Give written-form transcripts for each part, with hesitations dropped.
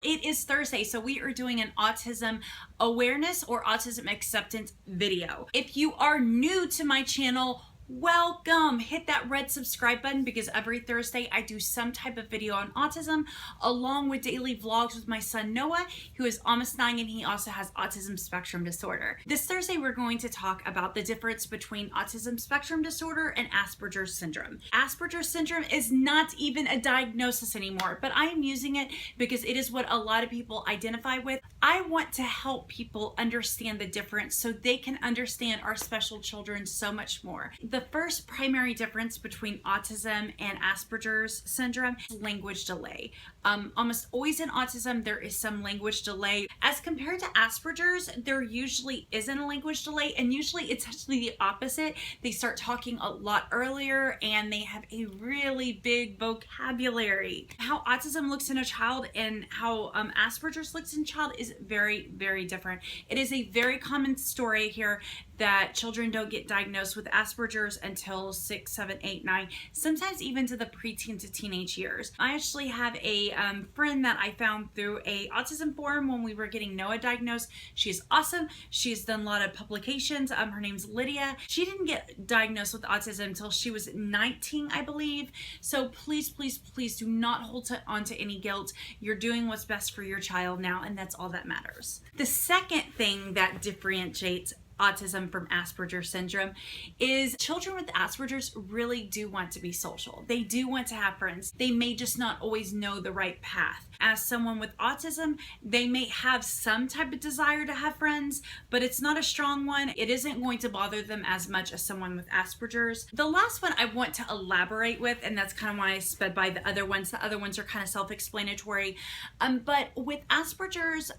It is Thursday, so we are doing an autism awareness or autism acceptance video. If you are new to my channel, welcome. Hit that red subscribe button because every Thursday I do some type of video on autism along with daily vlogs with my son Noah, who is almost 9 and he also has Autism Spectrum Disorder. This Thursday we're going to talk about the difference between Autism Spectrum Disorder and Asperger's syndrome. Asperger's syndrome is not even a diagnosis anymore, but I am using it because it is what a lot of people identify with. I want to help people understand the difference so they can understand our special children so much more. The first primary difference between autism and Asperger's syndrome is language delay. Almost always in autism, there is some language delay. As compared to Asperger's, there usually isn't a language delay, and usually it's actually the opposite. They start talking a lot earlier and they have a really big vocabulary. How autism looks in a child and how Asperger's looks in a child is very, very different. It is a very common story here that children don't get diagnosed with Asperger's until 6, 7, 8, 9, sometimes even to the preteen to teenage years. I actually have a friend that I found through a autism forum when we were getting Noah diagnosed. She's awesome. She's done a lot of publications. Her name's Lydia. She didn't get diagnosed with autism until she was 19, I believe. So please, please, please do not hold on to any guilt. You're doing what's best for your child now, and that's all that matters. The second thing that differentiates autism from Asperger's syndrome is children with Asperger's really do want to be social. They do want to have friends. They may just not always know the right path. As someone with autism, they may have some type of desire to have friends, but it's not a strong one. It isn't going to bother them as much as someone with Asperger's. The last one I want to elaborate with, and that's kind of why I sped by the other ones. The other ones are kind of self-explanatory. But with Asperger's,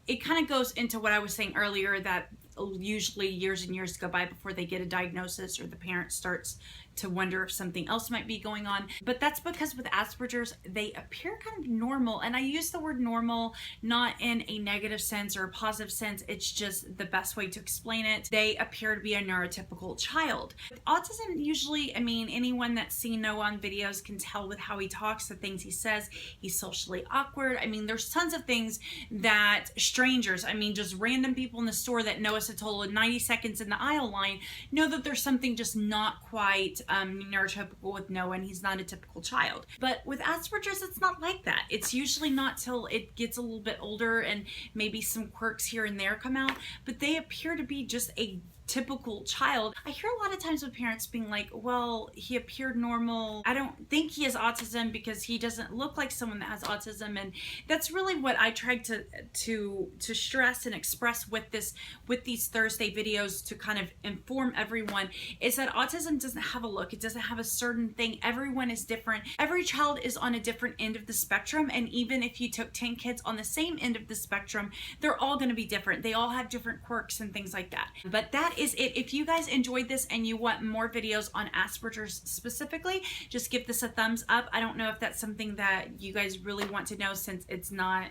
it kind of goes into what I was saying earlier, that usually years and years go by before they get a diagnosis or the parent starts to wonder if something else might be going on. But that's because with Asperger's, they appear kind of normal. And I use the word normal not in a negative sense or a positive sense. It's just the best way to explain it. They appear to be a neurotypical child. With autism, usually, I mean, anyone that's seen Noah on videos can tell with how he talks, the things he says. He's socially awkward. I mean, there's tons of things that strangers, I mean, just random people in the store that Noah had told in 90 seconds in the aisle line, know that there's something just not quite neurotypical with Noah, and he's not a typical child. But with Asperger's, it's not like that. It's usually not till it gets a little bit older and maybe some quirks here and there come out, but they appear to be just a typical child. I hear a lot of times with parents being like, well, he appeared normal. I don't think he has autism because he doesn't look like someone that has autism. And that's really what I tried to stress and express with these Thursday videos, to kind of inform everyone, is that autism doesn't have a look. It doesn't have a certain thing. Everyone is different. Every child is on a different end of the spectrum. And even if you took 10 kids on the same end of the spectrum, they're all going to be different. They all have different quirks and things like that. But that is it. If you guys enjoyed this and you want more videos on Asperger's specifically, just give this a thumbs up. I don't know if that's something that you guys really want to know, since it's not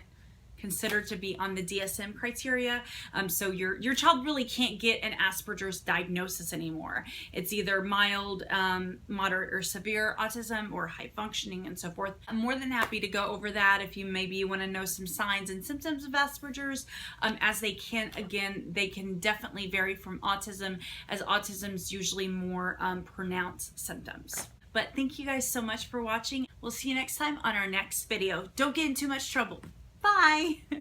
considered to be on the DSM criteria. So your child really can't get an Asperger's diagnosis anymore. It's either mild, moderate, or severe autism, or high functioning, and so forth. I'm more than happy to go over that if you want to know some signs and symptoms of Asperger's, as they can definitely vary from autism, as autism's usually more pronounced symptoms. But thank you guys so much for watching. We'll see you next time on our next video. Don't get in too much trouble. Bye!